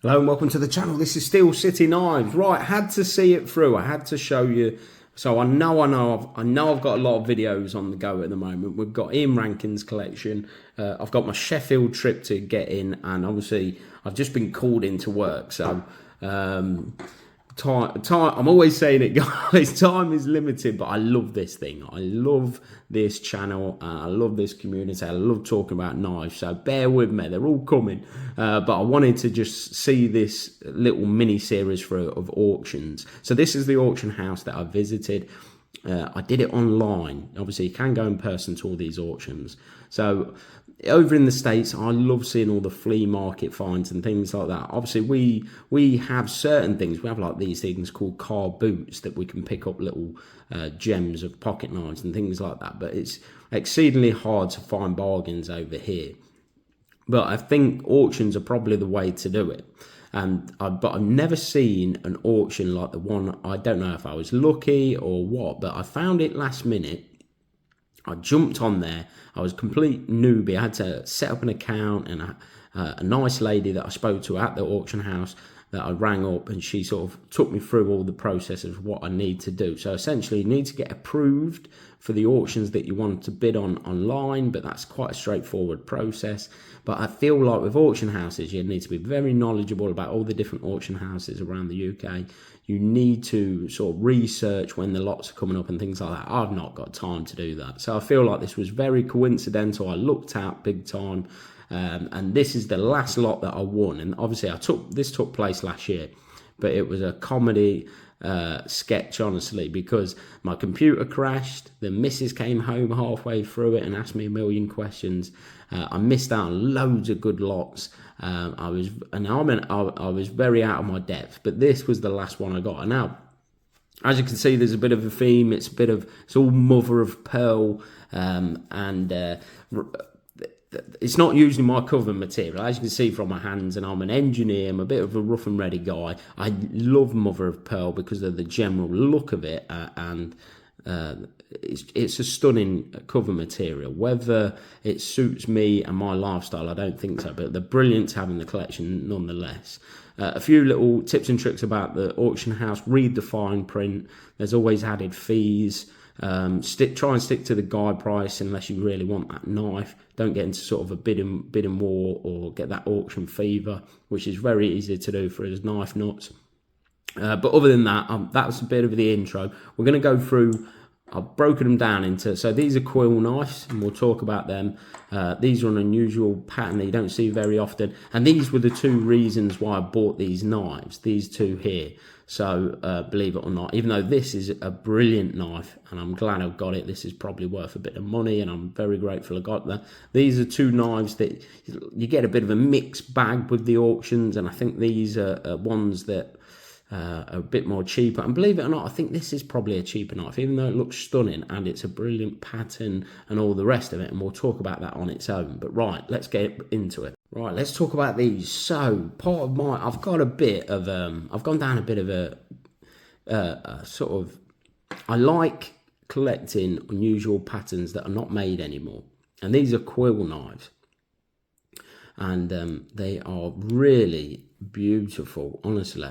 Hello and welcome to the channel. This is Steel City Knives. Right, had to see it through. I had to show you. So I know I've got a lot of videos on the go at the moment. We've got Ian Rankin's collection. I've got my Sheffield trip to get in, and obviously I've just been called into work. So time. I'm always saying it, guys. Time is limited, but I love this thing. I love this channel. I love this community. I love talking about knives. So bear with me. They're all coming. But I wanted to just see this little mini series of auctions. So this is the auction house that I visited. I did it online. Obviously, you can go in person to all these auctions. So over in the States, I love seeing all the flea market finds and things like that. Obviously, we have certain things. We have like these things called car boots that we can pick up little gems of pocket knives and things like that. But it's exceedingly hard to find bargains over here. But I think auctions are probably the way to do it. But I've never seen an auction like the one. I don't know if I was lucky or what, but I found it last minute. I jumped on there. I was a complete newbie. I had to set up an account, and a nice lady that I spoke to at the auction house that I rang up, and she sort of took me through all the processes of what I need to do. So essentially, you need to get approved for the auctions that you want to bid on online, but that's quite a straightforward process. But I feel like with auction houses, you need to be very knowledgeable about all the different auction houses around the UK. You need to sort of research when the lots are coming up and things like that. I've not got time to do that. So I feel like this was very coincidental. I looked out big time. And this is the last lot that I won. And obviously this took place last year, but it was a comedy sketch, honestly, because my computer crashed. The missus came home halfway through it and asked me a million questions. I missed out on loads of good lots. I was very out of my depth, but this was the last one I got. And now, as you can see, there's a bit of a theme. It's all mother of pearl, it's not usually my cover material, as you can see from my hands, and I'm an engineer. I'm a bit of a rough and ready guy. I love mother of pearl because of the general look of it, and it's a stunning cover material. Whether it suits me and my lifestyle, I don't think so, but they're brilliant to have in the collection nonetheless. A few little tips and tricks about the auction house: read the fine print. There's always added fees. Try and stick to the guide price unless you really want that knife. Don't get into sort of a bidding war or get that auction fever, which is very easy to do for us knife nuts. But other than that, that was a bit of the intro. We're going to go through. I've broken them down into, so these are quill knives, and we'll talk about them. These are an unusual pattern that you don't see very often, and these were the two reasons why I bought these knives, these two here. So believe it or not, even though this is a brilliant knife, and I'm glad I've got it, this is probably worth a bit of money, and I'm very grateful I got that. These are two knives that you get a bit of a mixed bag with the auctions, and I think these are ones that are a bit more cheaper. And believe it or not, I think this is probably a cheaper knife, even though it looks stunning and it's a brilliant pattern and all the rest of it, and we'll talk about that on its own. But right, let's get into it. Right, let's talk about these. So part of I've got a bit of I've gone down a bit of a sort of, I like collecting unusual patterns that are not made anymore, and these are quill knives, and they are really beautiful, honestly.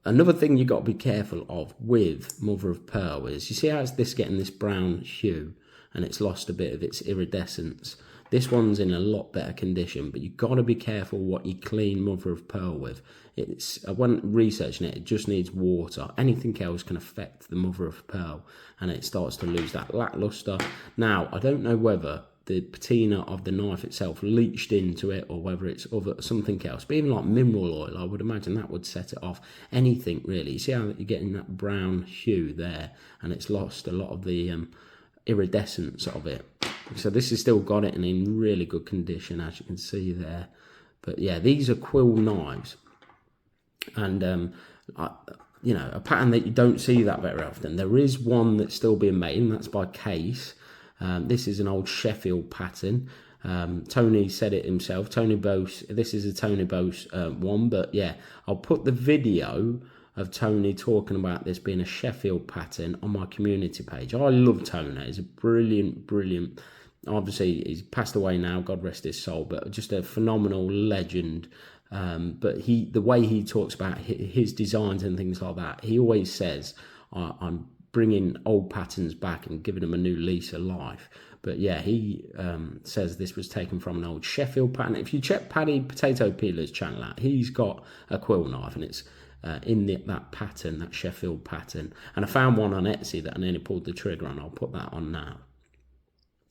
Another thing you got to be careful of with mother of pearl is, you see how it's getting this brown hue and it's lost a bit of its iridescence. This one's in a lot better condition, but you got to be careful what you clean mother of pearl with. I went researching it just needs water. Anything else can affect the mother of pearl, and it starts to lose that lackluster. Now, I don't know whether the patina of the knife itself leached into it or whether it's something else, but even like mineral oil, I would imagine that would set it off. Anything really. You see how you're getting that brown hue there, and it's lost a lot of the iridescence of it. So this has still got it and in really good condition, as you can see there. But yeah, these are quill knives, and you know, a pattern that you don't see that very often. There is one that's still being made, and that's by Case. This is an old Sheffield pattern. Tony said it himself. Tony Bose. This is a Tony Bose one, but yeah, I'll put the video of Tony talking about this being a Sheffield pattern on my community page. I love Tony. He's a brilliant. Obviously, he's passed away now, God rest his soul, but just a phenomenal legend But the way he talks about his designs and things like that, he always says, I'm bringing old patterns back and giving them a new lease of life. But yeah, he says this was taken from an old Sheffield pattern. If you check Paddy Potato Peeler's channel out, he's got a quill knife, and it's in that pattern, that Sheffield pattern. And I found one on Etsy that I nearly pulled the trigger on. I'll put that on now.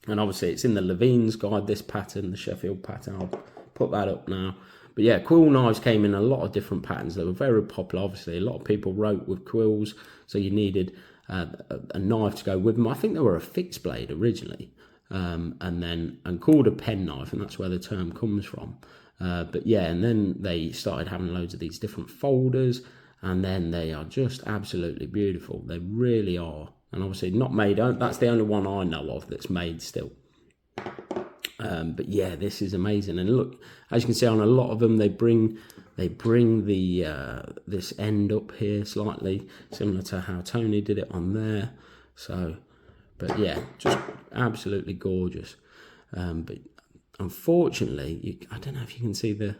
And obviously it's in the Levine's guide, this pattern, the Sheffield pattern. I'll put that up now. But yeah, quill knives came in a lot of different patterns. They were very popular, obviously. A lot of people wrote with quills, so you needed a knife to go with them. I think they were a fixed blade originally, and called a pen knife, and that's where the term comes from. But yeah, and then they started having loads of these different folders, and then they are just absolutely beautiful. They really are. And obviously not made, that's the only one I know of that's made still. But yeah, this is amazing. And look, as you can see on a lot of them, they bring the this end up here slightly, similar to how Tony did it on there. So, but yeah, just absolutely gorgeous. But unfortunately, I don't know if you can see the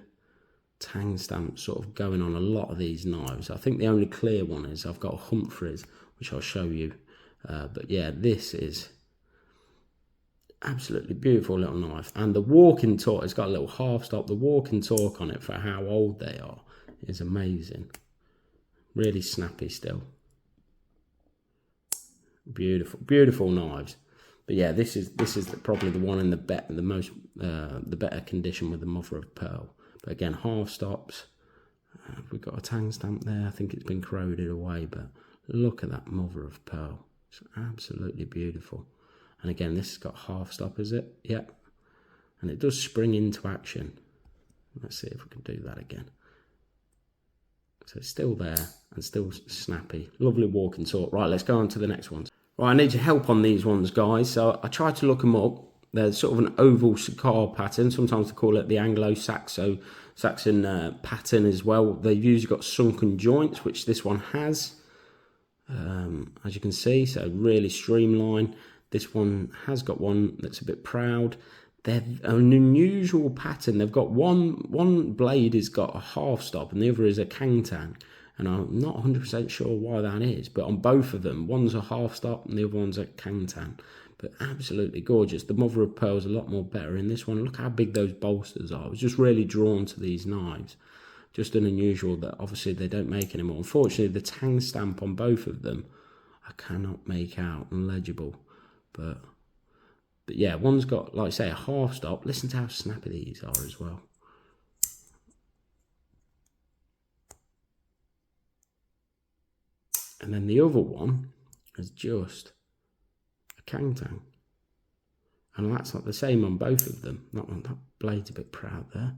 tang stamp sort of going on a lot of these knives. I think the only clear one is I've got a Humphreys, which I'll show you. But yeah, this is absolutely beautiful little knife. And the walking torque, it's got a little half stop. The walking torque on it for how old they are is amazing. Really snappy still. Beautiful, beautiful knives. But yeah, this is probably the one in the better condition with the mother of pearl. But again, half stops. We've got a tang stamp there. I think it's been corroded away, but look at that mother of pearl. It's absolutely beautiful. And again, this has got half stop, is it? Yep. And it does spring into action. Let's see if we can do that again. So it's still there and still snappy. Lovely walking torque. Right, let's go on to the next ones. Right, I need your help on these ones, guys. So I tried to look them up. They're sort of an oval cigar pattern. Sometimes they call it the Anglo-Saxon pattern as well. They've usually got sunken joints, which this one has. As you can see, so really streamlined. This one has got one that's a bit proud. They're an unusual pattern. They've got one blade has got a half stop and the other is a kangtang. And I'm not 100% sure why that is, but on both of them, one's a half stop and the other one's a kangtang. But absolutely gorgeous. The mother of pearl is a lot more better in this one. Look how big those bolsters are. I was just really drawn to these knives. Just an unusual that obviously they don't make anymore. Unfortunately, the tang stamp on both of them, I cannot make out, unlegible. But yeah, one's got, like I say, a half stop. Listen to how snappy these are as well. And then the other one is just a kangtang. And that's not the same on both of them. That blade's a bit proud there.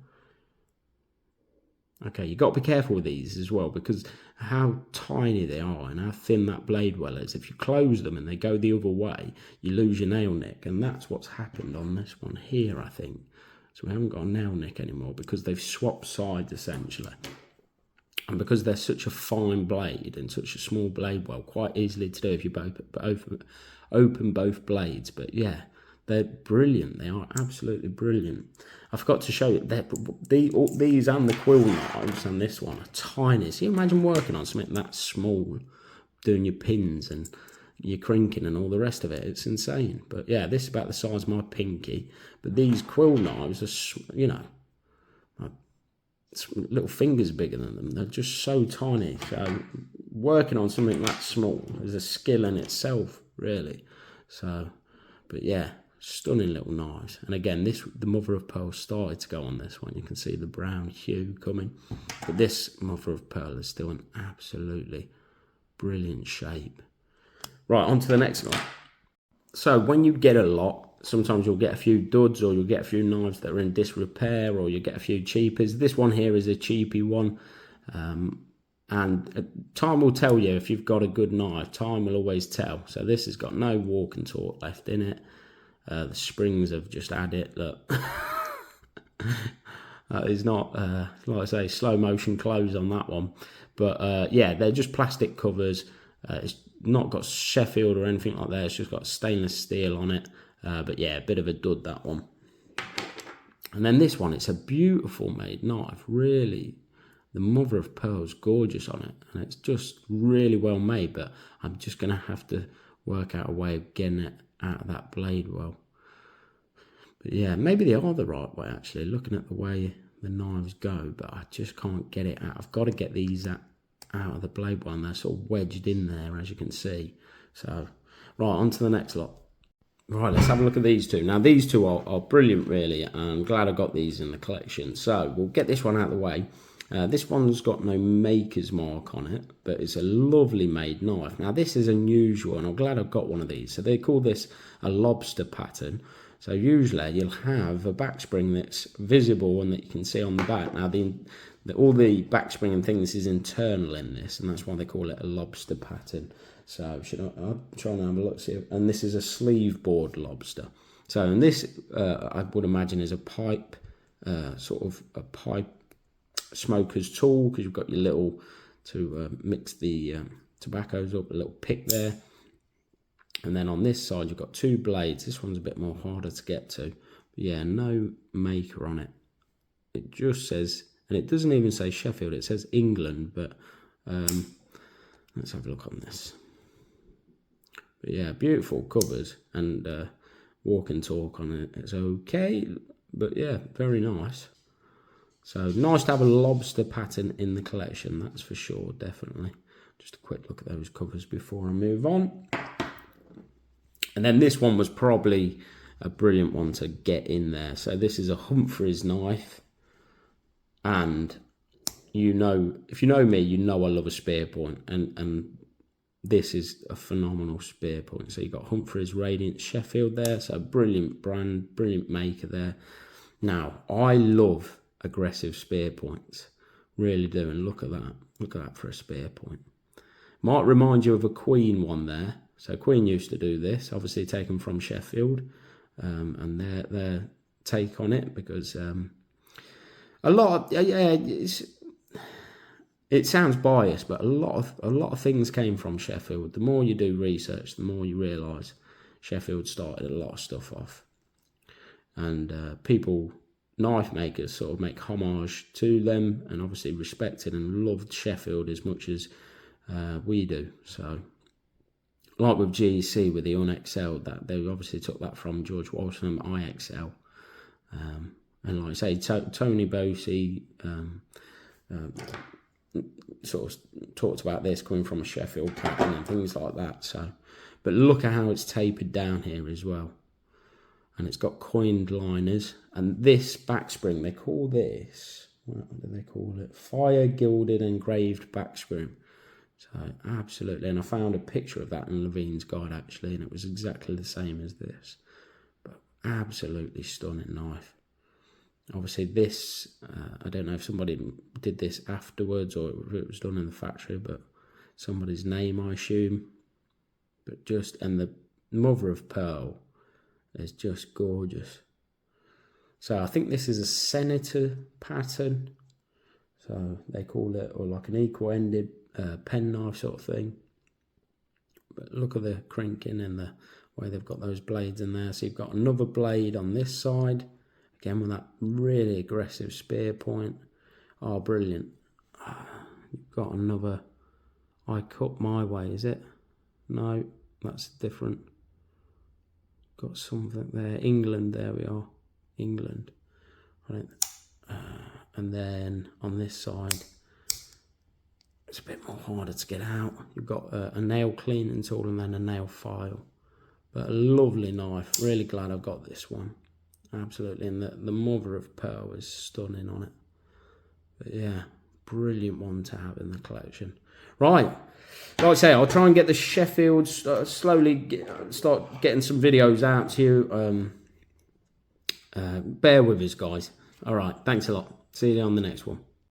Okay, you've got to be careful with these as well because how tiny they are and how thin that blade well is. If you close them and they go the other way, you lose your nail nick. And that's what's happened on this one here, I think. So we haven't got a nail nick anymore because they've swapped sides essentially. And because they're such a fine blade and such a small blade well, quite easily to do if you open both blades. But yeah, they're brilliant. They are absolutely brilliant. I forgot to show you, these and the quill knives and this one are tiny. So you imagine working on something that small, doing your pins and your crinking and all the rest of it. It's insane. But yeah, this is about the size of my pinky. But these quill knives are, you know, little fingers bigger than them. They're just so tiny. So working on something that small is a skill in itself, really. So, but yeah. Stunning little knives. And again, the mother of pearl started to go on this one. You can see the brown hue coming. But this mother of pearl is still an absolutely brilliant shape. Right, on to the next one. So when you get a lot, sometimes you'll get a few duds or you'll get a few knives that are in disrepair or you'll get a few cheapies. This one here is a cheapie one. And time will tell you if you've got a good knife. Time will always tell. So this has got no walking torque left in it. The springs have just had it, look. It's not, like I say, slow motion close on that one. But yeah, they're just plastic covers. It's not got Sheffield or anything like that. It's just got stainless steel on it. But yeah, a bit of a dud, that one. And then this one, it's a beautiful made knife, really. The mother of pearl's gorgeous on it, and it's just really well made, but I'm just going to have to work out a way of getting it out of that blade well. But yeah, maybe they are the right way, actually, looking at the way the knives go, but I just can't get it out. I've got to get these out of the blade one. They're sort of wedged in there, as you can see. So, right, on to the next lot. Right, let's have a look at these two. Now, these two are brilliant, really. I'm glad I got these in the collection. So, we'll get this one out of the way. This one's got no maker's mark on it, but it's a lovely made knife. Now, this is unusual, and I'm glad I've got one of these. So, they call this a lobster pattern. So, usually, you'll have a back spring that's visible and that you can see on the back. Now, all the back spring and things is internal in this, and that's why they call it a lobster pattern. So I'll try and have a look, see. And this is a sleeve board lobster. So, and this, I would imagine, is a pipe, sort of a pipe smoker's tool, because you've got your little, to mix the tobaccos up, a little pick there. And then on this side, you've got two blades. This one's a bit more harder to get to. But yeah, no maker on it. It just says, and it doesn't even say Sheffield, it says England, but let's have a look on this. But yeah, beautiful covers, and walk and talk on it. It's okay, but yeah, very nice. So nice to have a lobster pattern in the collection, that's for sure, definitely. Just a quick look at those covers before I move on. And then this one was probably a brilliant one to get in there. So this is a Humphreys knife, and you know, if you know me, you know I love a spear point, and this is a phenomenal spear point. So you've got Humphreys Radiant Sheffield there. So brilliant brand, brilliant maker there. Now, I love aggressive spear points. Really do. And look at that. Look at that for a spear point. Might remind you of a Queen one there. So Queen used to do this, obviously taken from Sheffield. And their take on it, because a lot of, yeah, it sounds biased, but a lot of things came from Sheffield. The more you do research, the more you realise Sheffield started a lot of stuff off. And people, knife makers, sort of make homage to them, and obviously respected and loved Sheffield as much as we do. So, like with GEC, with the Unexcelled, that they obviously took that from George Walsham IXL. And like I say, Tony Bosey sort of talked about this coming from a Sheffield pattern and things like that. So, but look at how it's tapered down here as well, and it's got coined liners. And this back spring, they call this, what do they call it? Fire gilded engraved back spring. So absolutely, and I found a picture of that in Levine's guide actually, and it was exactly the same as this. But absolutely stunning knife. Obviously this, I don't know if somebody did this afterwards or if it was done in the factory, but somebody's name, I assume. But just, and the mother of pearl is just gorgeous. So I think this is a senator pattern. So they call it, or like an equal-ended penknife sort of thing. But look at the crinking and the way they've got those blades in there. So you've got another blade on this side. Again, with that really aggressive spear point. Oh, brilliant. You've got another, I cut my way, is it? No, that's different. Got something there. England, there we are. England. Right. And then on this side, it's a bit more harder to get out. You've got a nail cleaning tool and then a nail file. But a lovely knife. Really glad I've got this one. Absolutely, and the mother of pearl is stunning on it. But yeah, brilliant one to have in the collection. Right, like I say, I'll try and get the Sheffield, slowly start getting some videos out to you. Bear with us, guys. All right, thanks a lot. See you on the next one.